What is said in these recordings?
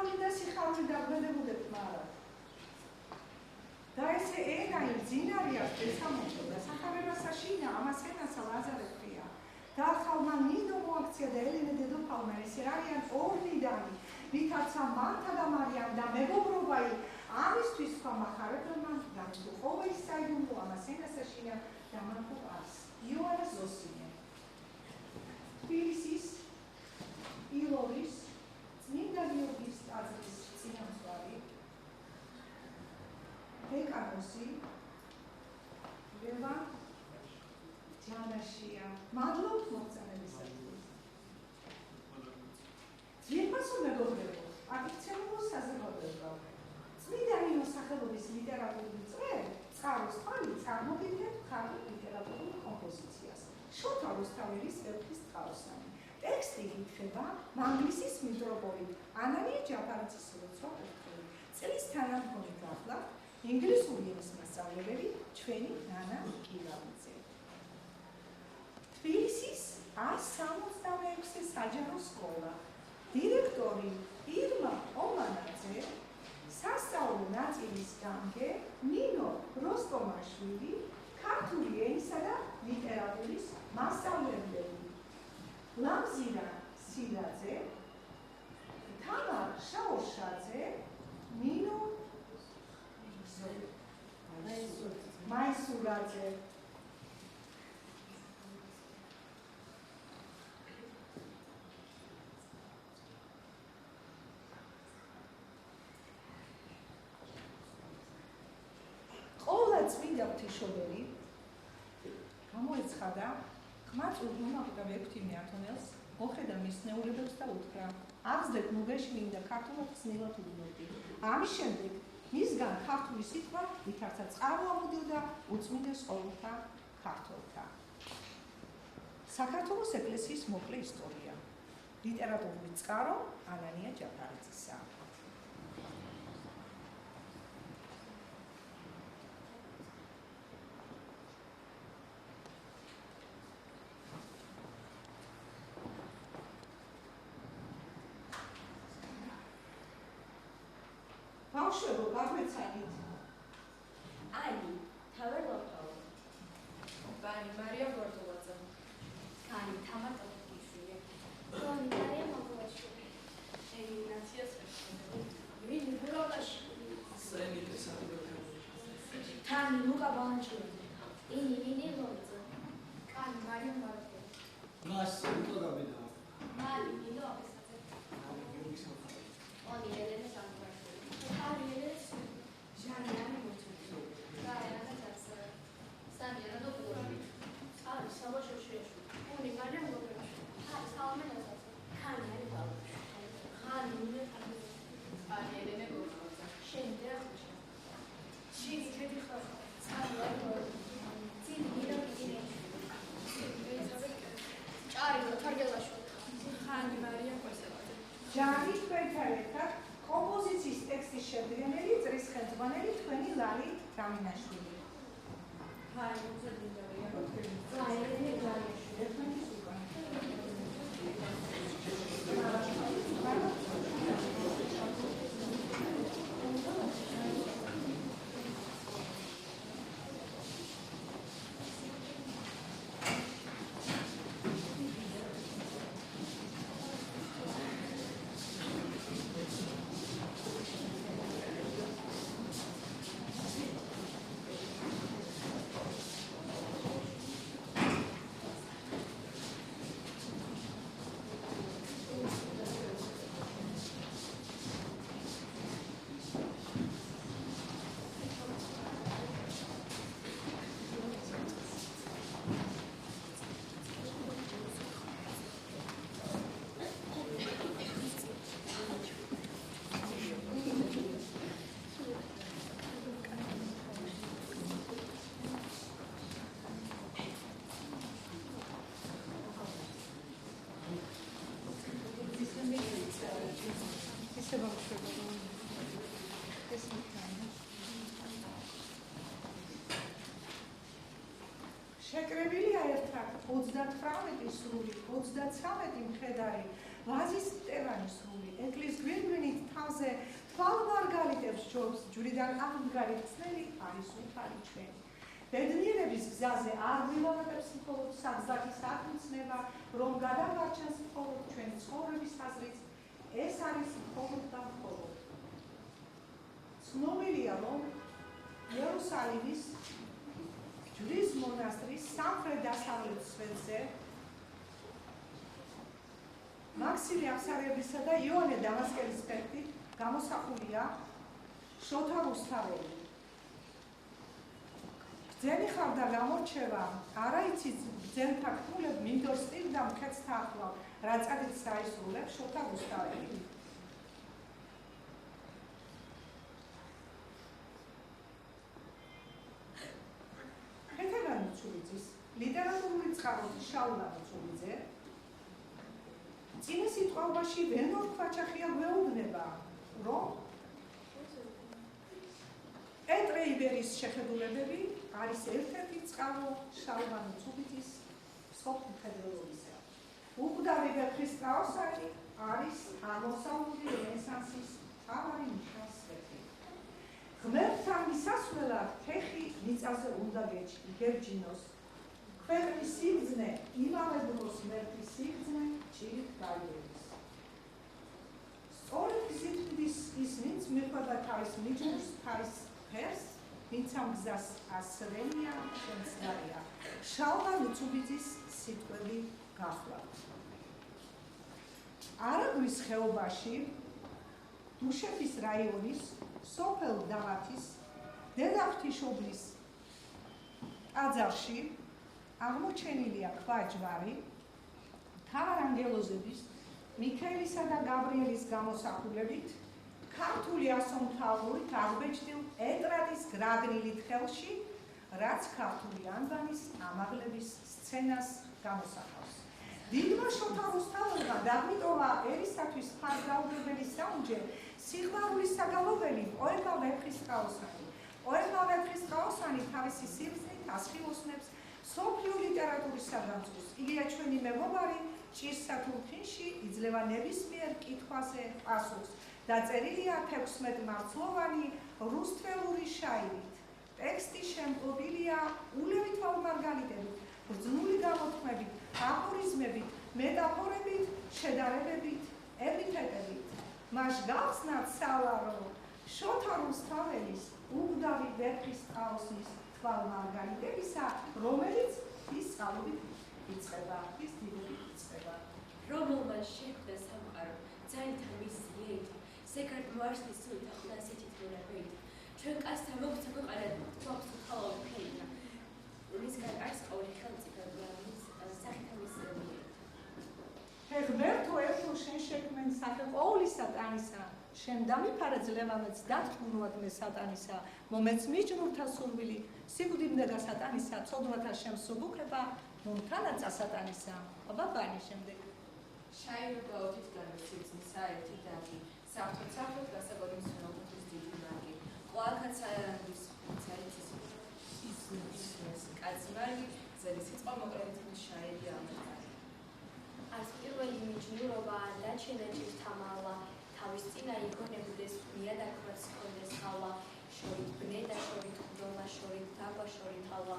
სიყვარული და სიხარული დაგვედებულებთ მარა. და ესე ენა იმ ძინარია ესამოთო და სახარება საშინა ამას ენასა ლაზარეფია. და ახალმა ნინო მოაქცია და ელენე დედოფალმა ესე არიან ორნიდანი, ვითარცა მანთა და მარიამ და მეგობრობაი ამისთვის სხვა მახარებელმა და თუ ხოვა ის საიდუმლო ამას ენასა შინა და მანქო ას. იოანა ზოსინე. თბილისის ილორის წმინდა გიორგის ტაძრის წინამძღვარი დეკანოზი ლევან ჯანაშია. მადლობთ მოგწონებისათვის. ძვირფასო მეგობრებო, აკითხებულო საზოგადოება. წმინდა ნინოს სახელობის ლიტერატურული წყაროს თვალი წარმოგიდგენთ ქართულ ლიტერატურულ კომპოზიციას. შოთა რუსთაველის ელფის წყაროსანი. ტექსტი ითხრება მანგლისის მიტროპოლიტ ანანია ჯაფარიძის როცა ერთხელ. წლის თანამდგომი გახლავთ ინგლისური ენის მასწავლებელი ჩვენი ნანა კილავიძე. თბილისის 166 საჯარო სკოლა. დირექტორი ირმა ომანაძე, სასწავლო ნაწილის გამგე ნინო როსტომაშვილი, ქართული ენისა და ლიტერატურის მასწავლებელი ლამზირა სილაძე, თამარ შაოშაძე, ნინო მაისურაძე. ყოლა წმინდა ღვთისმშობელი გამოეცხადა ხმაც უგუნავდა ვეფთიმე ათონელს, მოხრედა მისნეულებელს და უთხრა: აღზრდეთ მუგეშვილინდა ქართულად ხსნილად უბნოდი. ამის შემდეგ მისგან ქართული სიტყვა ვითარცა წყარო ამოდიოდა უწმინდეს ყოველთა ქართველთა. საქართველოს ეკლესიის მოკლე ისტორია. ლიტერატურული წყარო ანანია ჯაფარიძისა. ბავშვებო, გაგვეცადით. ალი, თავე ლოთაო. ბანი მარია გორდოვაძე. კანი, თამარ ტოფიშვილი. გონი, მარია მოგოვაშვილი. ელინაცია სერჩელი. ვინი გუროვაშვილი. სენიტე სარგებელი. თანი, ლუკა ბანჭური. ინი ლოძო. კანი მარია მარკო. მასი უკოგაბედა. მალი, ნინო აბესაძე. ონი ელენე სამკვარშვილი. ალი, ელენე ჟანიანი მოწვეული. გაიანა დაცა. სამიანა დოკტორი. ალი, საბაშოშიაშვილი. გონი, მარია მოგოვაშვილი. ალი, საომენაზაძე. ქანი, ალი ბალაშვილი. ხანი, ნინო თამაზაძე. ალი ელენე გორდოვაძე. შენი დეახშა. ჟინი ჯედი ხარ. წინი ნინო კიკინეშვილი. ჭარი თარგელაშვილი. ხანი მარია კოსელაძე. ჯარი თქვენთან ერთად კომპოზიციის ტექსტის შედგენელი წრის ხელმძღვანელი თქვენი ლალი რამინაშვილი. ჰაი, მოგზაურია. აი, ელენე ჯარიაშვილი, ერთმანეთის უკან. შეკრებილია ერთად 39 სრული, 33 მხედარი, ვაზის მტევანი სრული, ეკლის გვირგვინით თავზე თვალმარგალიტებს ჯობს, ჯვრიდან აღმდგარი ხსნელი არის უფალი ჩვენი. ბედნიერების გზაზე არ ვილაპარაკებს მხოლოდ საგზალის აღმცნება, რომ გადავარჩენს მხოლოდ ჩვენი ცხოვრების აზრით, ეს არის მხოლოდ და მხოლოდ. ცნობილია, რომ იერუსალიმის ჯვრის მონასტრის სამხრეთ-დასავლეთ სვეტზე მაქსიმე აღსარებისა და იოანე დამასკელის ფერხით გამოსახულია შოთა რუსთაველი. ბრძენი ხარ და გამორჩევა, არა იცით ბრძენთა ქულებ მინდორს სტილ და მხედს თახვავ, რა წადით საისრულებ შოთა რუსთაველი. ქეთევანი ცულიძის ლიტერატურული წყაროთი შაულა ცულიძე წინა სიტყვაში ვენორ ქვაჩახია გვეუბნება, რომ პეტრე იბერის შეხედულებები არის ერთ-ერთი წყარო შალვანი ცულიძის მსოფლმხედველობისა. უკვდავი ვეფხისტყაოსანი არის აღმოსავლური რენესანსის მთავარი ნიშანსვეტი. ღმერთთან მისასვლელად ფეხი მიწაზე უნდა გერჯინოს. ქვეყნის სიგრძნე იმავე დროს ღმერთის სიგრძნე ჭირით გაიერის. სწორედ გზითვლის ის ვინც მიხვდა თავის მიჯნურს თავის ფერს, ვინც ამ გზას ასრენია, შემცდარია. შალვა ლუცუბიძის სიტყვები გახლავთ. არაგვის ხეობაში დუშეთის რაიონის სოფელ დავათის დედაღვთისმშობლის ტაძარში აღმოჩენილია ქვაჯვარი მთავარანგელოზების მიქაელისა და გაბრიელის გამოსახულებით ქართული ასომთავრით აღბეჭდილ ეტრატის გრაგნილით ხელში, რაც ქართული ანბანის ამაღლების სცენას გამოსახავს. დიდმა შოთა რუსთაველმა დაგვიტოვა ერისათვის ფარგაუბრებელი საუნჯე სიხმარულის საგალობელი პოემა ვეფხისტყაოსანი. პოემა ვეფხისტყაოსანი თავისი სიბრძნით ასხივოსნებს სოფლიო ლიტერატურის საგანძურს. იგია ჩვენი მეგობარი ჭირსა თუ ფინში იძლევა ნებისმიერ კითხვაზე პასუხს. დაწერილია 16 მარცვლოვანი რუსთველური შაირით. ტექსტი შემკობილია ულევი თვალმარგალიტებით, ბრძნული გამოთქმებით, აფორიზმებით, მეტაფორებით, შედარებებით, ეპითეტებით. მას გავხსნათ სალარო შოთა რუსთაველის უგდავი ვეფხისტყაოსნის თვალმარგალიტებისა, რომელიც ის წყალობით იწყება, ის დილობით იწყება. რომელმან შეხვდა სამყარო, ძალითა მისი იეით, ზეგარდ მოარსნის სულთა ხლასით ითვლება. ჩვენ კაცთა მოგვცა ქვეყანა გვაქვს უთავაური ფენა. რისგან არის ყოველი ხელმწიფე სახითამის ღმერთო ერთო შენ შექმენ სახე ყოვლისა ტანისა, შენ დამიფარე ძლევამეც დათქმულად მე სატანისა, მომეც მიჯნურთა სურვილი, სიკვდიდმდე და სატანისა, ცოდვათა შემსუბუქება, მომთანაცა სატანისა. აბაბანი შემდეგ. შაირობა ოთით განვიცილ საერთი დაკი, საფრთხე გასაგონი მსმენელობის დიდი მაგი. ყვალქაც აერანგის წაიცის ის კაცმალი ზელის სიწყვა მოკრედითმის შაირი ამერკარი. არც პირველი მიჯნურობა არ დაჩენა ჭირთამალა, თავის წინა იგონებდეს მიადაქვაც ჰქონდეს ხალა, შორით ბნე და შორით ხდომა, შორით დაბა, შორით ჰალა.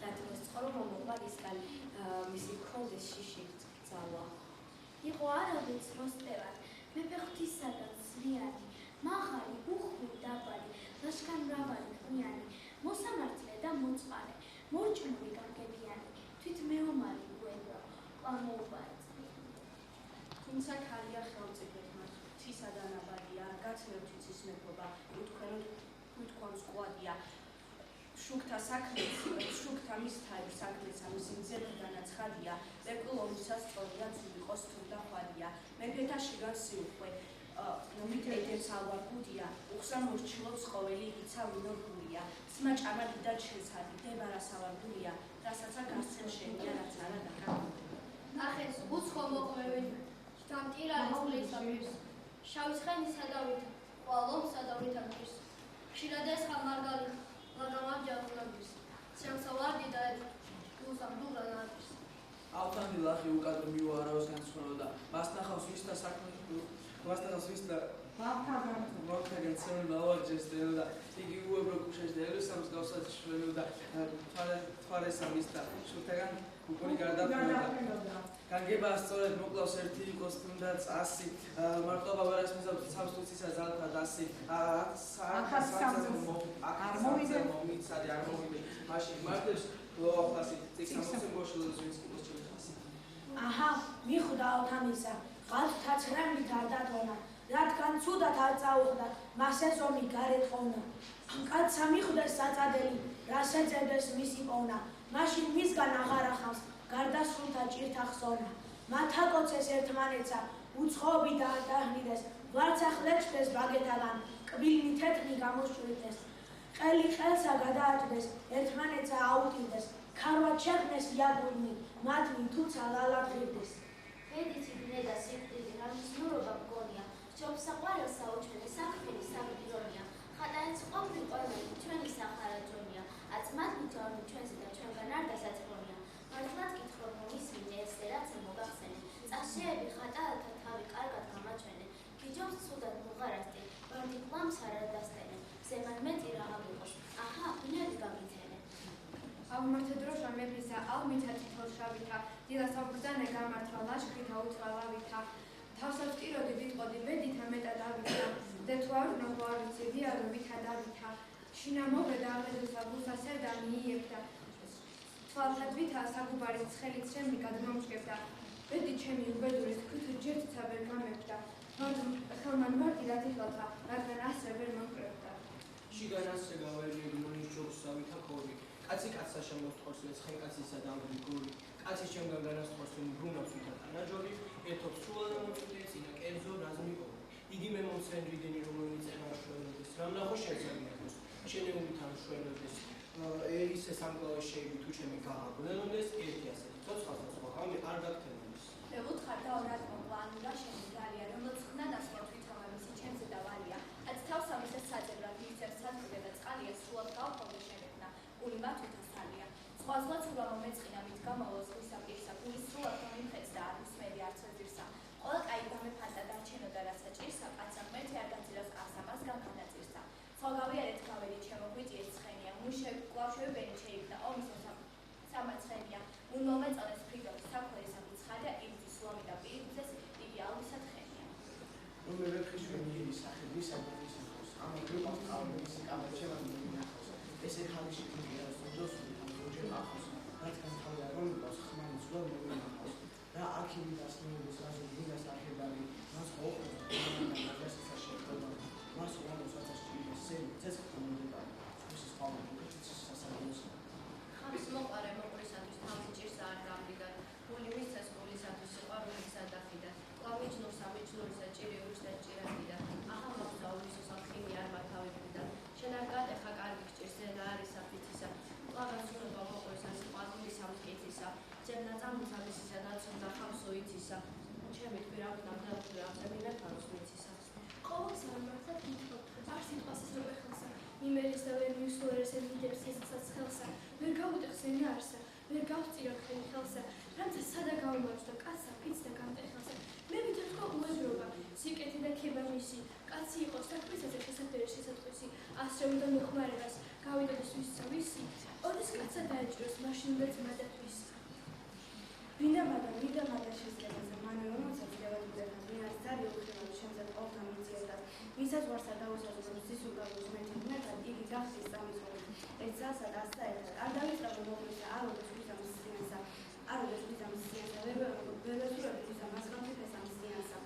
და დროს ცხოვრობა მოყვალისგან მისი ჰქონდეს შიში ძალა. იყო არავის როსტევან, მეფე ღვთისაგან ზრიანი, მაღალი, უხვი, დაბალი, ლაშქარ-მრავალი, ყმიანი, მოსამართლე და მოწყალე, მორჭმული განგებიანი, თვით მეომარი უებრო, ყვამოუბარი. თუმცა ქალია ხელმწიფებმა, ღვთისა და ნაბადია, გაცნევთ იცის მეფობა, უთქვამს ყვადია. შუქთა საქმეც, შუქთა მისთარი საქმეცა მისი მძებრდანა ცხადია, ლეკვილობისას სწორია ცულიყოს თუ და ხვალია. მეფეთა შიგან სიუხვე, მიტედებს ალვა გუდია, უხსა მორჩილობს ყოველი იცა ვინორგულია, ძმა ჭამა დიდად შეცადი, დებარა სავარგულია, რასაც გასცენ შენია, რაც არა დაკარგული. ნახეს, უცხო მოყვევენ, დამტირალი წყლისა პირს, შავი ცხენისა და ვითა, ყვალომსა და ვითარფირს, ხშირად ესხა მარგალით, ლაგამად ჯაგუნაგვის, შემსავლარდი და უსამდურა ნაძვის. ავთანდი ლახი უკადრო მივა არავის განსხვავდა. მას ნახავს ვის და საქმე მას ნახავს ვის და მოგთაგან ცემდა ავარჯეს და იგი უებრო კუშეს და ელისამს გავსად შველოდა თვარესა მის და შულთაგან უკონი გარდაფრენოდა. განგება სწორედ მოკლავს ერთი იყოს თუნდაც 100 მარტო ბაბარას მიზავს სამსტუცისა ძალთა დასი არ მოვიდე მაშინ მარტოს ლოაფასი წიგნს მოშლოს ვინც იყოს ჩემს აჰა მიხვდა ავთანისა ყალთა ცრემლით არ დათონა რადგან ცუდად არ წაუხდა მას ეზომი გარეთ ხოვნა კაცსა მიხვდეს საწადელი რას ეძებდეს მისი პოვნა მაშინ მისგან აღარ ახავს გარდასრულთა ჭირთა ხსონა მათ აკოცეს ერთმანეთსა უცხოობი დააჰნიდეს ვარცა ხლეჭდეს ბაგეთაგან კბილნი თეთრი გამოშვრიტეს ყელი ყელსა გადააჭდეს ერთმანეთსა აუტივდეს ქარვად შექმნეს იაგურნი მათნი თუცა ლალაფრიდეს ბედითი ბნე და სიკვდილი რამზნურობა მგონია ჩოფსაყვარელსა უჩვენე საქმენი სამგირონია ხატაენს ყოფილი ყველანი ჩვენი სახარაჯონია აც მათნი ჯორნი ჩვენზე და ჩვენგან არ დასაწყრონია მართლაც კითხო რომ ისმინე ესე რაც მოგახსენე წაშეები ხატათა თავი კარგად გამაჩვენე გიჯობს ცუდად მოღარასტი ბარდი ყლამს არ დასტენე ზემან მეტი რა აღიყოს აჰა ბნელი გამიცენე აღმართე დროშა მეფისა ალმითა თითოშავითა დილას აბრდანე გამართვა ლაშქრითა უთვალავითა თავსაც ტიროდი ვიტყოდი ბედითა მეტად ავითა და თუ არ უნდა ვარიცი ვიარო ვითა დავითა შინა მოგედა აღედოსა ბუსა სერდა მიიებდა თვალთად ვითა საგუბარის ცხელით შემი გადმომშკებდა ბედი ჩემი უბედურის თვით ჯერთცა ვერ გამებდა ხელმან ვარდი რათიხელთა რადგან ასე ვერ მომკრებდა შიგან ასე გავერნები მონის ჯობს სავითა ქორი კაცი კაცსა შემოსთხოვს ცხენკაცისა დამბრი გური კაცი შემგან განასწორს ბრუნავს ვითა ნაჯორი ერთობს სულა და მოწვდე წინა კერძო რაზმიყო იგი მე მომცენრიდენი რომელიც ემარშველოდეს რამ ნახო შეძაგინებს შენეული თანშველოდეს ისე სამკლავი შეიდი თუ ჩემი გაღაბნელოდეს ერთი ასეთი ცოცხალთა სხვა ხამი არ გაგთენდეს ევუთხარ და ორად მოყვანულა შენი ძალია რომელიც ხნა დასწორ თვითონა მისი ჩემზე დავალია აც თავსამისე საძებრად მისცემს საწუხე და წყალია სულად გავხოვდა შემექნა გული მათ უთასალია სხვაზღაც ურამო მეწყინა მით გამალოს ხისა პირსა გული სულად მომიმხეც და არ უსმედი არც ვეძირსა ყველა კაი გამეფანტა დარჩენოდა რასაც ჭირსა კაცსა ღმერთი არ გაწირავს კაცსა მასგან განაწირსა ცალგავიარეთ გავედი ჩემო გვიწიეს ცხენია მუშე კლავშევებენი შეიგდა ომის სამაცხენია უნმომეწონეს ფრიდონის საქვერისა მიცხადია იბძის ლომი და პირიბძეს იგი ალვისა თხენია რომ მე ვეფხიშვენი ის სახე ვისა და ის ხოს ამა გიყავს თავის კამერჩელა მინახავს ესე ხალხი კიდეა სულოს უჯერ ახოს რადგან თავი არ მომიყავს ხმანის ლომი მინახავს რა აქიმი დასნეულის რაზე დინას ახებარი მას ყოფნა და გასცა შეფრობა მას რომელსაც ჭირს სცეს ხმოდება ის ხმოდება სასწაულს ხამის მოყარე მოყრისათვის თავი ჭირს არ გამრიდან გული მისცეს გულისათვის სიყვარულისა დაფიდა კლავიჩნურსა მიჩნურისა ჭირიურის და ჭირაკიდა ახალ მოგზაურის სახელი არ მათავებდა შენ არ გადეხა კარგი ჭირს და არის აფიცისა კლავიჩნურობა მოყრისა სიყვარულისა მტკიცისა ძებნა წამუცა მისისა დაცუნდა ხამსოიცისა ჩემი თვირავთ ნამდვილად ამზემინა თავს მიცისა ყოველს არ მართლა თვითონ არ სიტყვას ისრობე ხელსა იმელის და ვერ მისურეს ემიდებს ისაცაც ხელსა ვერ გაუტეხს ენარსა ვერ გავწირო ხელი ხელსა რამცა სადა გავმარჯდა კაცსა ფიც და გამტეხელსა მე ვითხოვ უეძრობა სიკეთი და ქება მისი კაცი იყოს საქმისაზე შესაძლებელი შესაძლებელი ასე უნდა მეხმარებას გავიდოდეს ვისცა ვისი ოდეს კაცსა დაეჭიროს მაშინ უნდა ძმა და თვის ვინდა შეძლებაზე მანე რომელსაც დევადიდან ვინაც ძალიან უხილავ შემზად ყოველთან მიძიებდა ვისაც ვარსა დაუსაზრდოს სისულგაბოს მეტინათად იგი გახსის სამისორი ეს ძალსა და ასა ერთად არ დავიწყებო მოყრისა არ ოდეს ვიზამის სიანსა ვერვესურები ვიზა მასგანთიფეს ამ სიანსა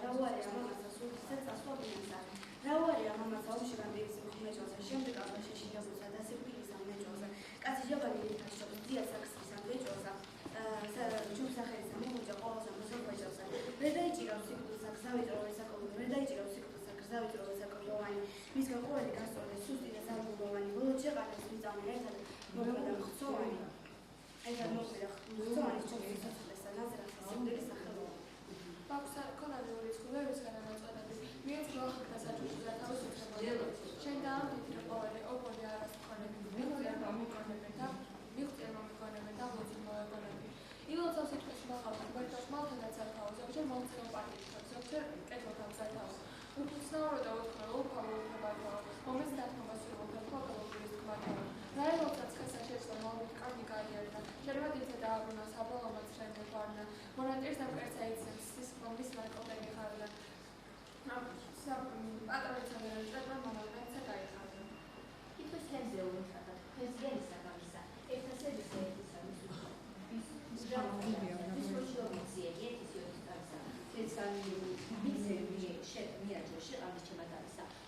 რავარია მამაცა სულისა წასვაბინსა რავარია მამაცა უშიგან დეისი ხმეჭოზე შემდეგ აღარ შეშინებულსა და სიკვდილის ამ მეჭოზე კაცი ჯაბალი ითაშობს დია საქსის ამ მეჭოზე ჯუმსახელის ამ მოუჯა ყოველსა მოსაყვეჭავსა ვერ დაიჭირავს სიკვდილსა გზავიჭრო ვესაკოლო ვერ დაიჭირავს სიკვდილსა გზავიჭრო ვესაკოლოვანი მისგან ყოველი გასწორდეს სუსტი და ზარგულოვანი ბოლოდ შეყარეს მიწამი ერთად ხარნა მონასტერს დაკერცა იცებს სისხლის ნარკოტიკები ხარნა პატარებთან ერთად მონასტერსა გაიხარნა თითქოს თემზე უმთავრად ფესიანი საკამისა ერთასების ერთისა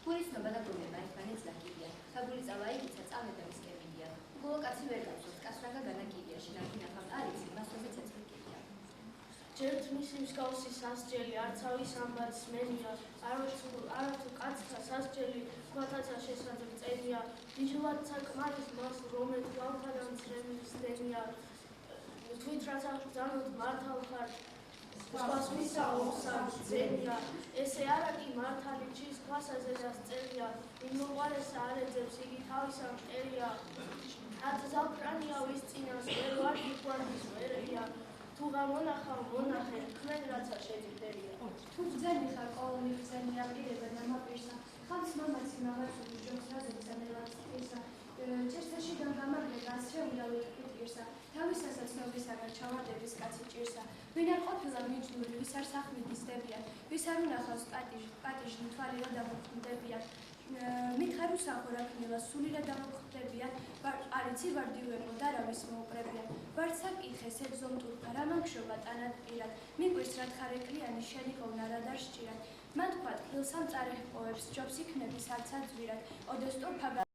გულისნობა და გულება ერთმანეთს ლაკილია. გაგული წავა იგიცა წამე და მისკერმილია. გულო კაცი ვერ გახსოვს, კაცრაგა განაკილია, შინაგი ნახავ არიცი, მასოზე ცეცხლიკილია. ჯერთ მისი მსგავსი სასჯელი, არცავის ამბats მენია, არათუ კაცთა სასჯელი, ქვათაცა შესაძლწენია, დიდულად საკმარის მას, რომელიც გავთადა მცრემისდენია, თვით რაც აღბრძანოთ მართალ ხარ, სხვას ვისაუბრსა ძენია, ესე არა კი მართალი ჩის ქვასაზე დასწერია, იმ მოყვარესა არ ეძებს იგი თავისა მტერია, რაც ზაფრანია ვის წინას ვერ ვარ იყვარდის ვერია, თუ გამონახავ მონახე, ქმენ რაცა შეჯდერია. თუ ბრძენი ხარ ყოველი ბრძენი აპირება დამაპირსა, ხალხს მამაცი მაღალწუდი ჯობს რაზეც ამელაც პირსა, ჭირსაში გამაგრება ასრეულა ვიტკირსა, თავისასაც ნოვლისაგან ჩავარდების კაცი ჭირსა, ვინ არ ყოფილა მიჯნური, ვის არ სახმიდის დებიან, ვის არ უნახავს პატიჟნი თვალი რა დამოქმდებიან, მითხარ უსახო რა ქნილა, სული რა დამოქმდებიან, არიცი ვარდივებო და რავის მოუკრებიან, ვარც საკითხეს ეგზომტურთა, რა მაგშობა ტანად პირად, მიკვირს რა თხარეკლიანი შენი გოვნა რა დარსჭირად, მან თქვა ტკბილს ამ წარე ჰპოვებს, ჯობს იქნების არცად ზვირად, ოდესტო ფაბა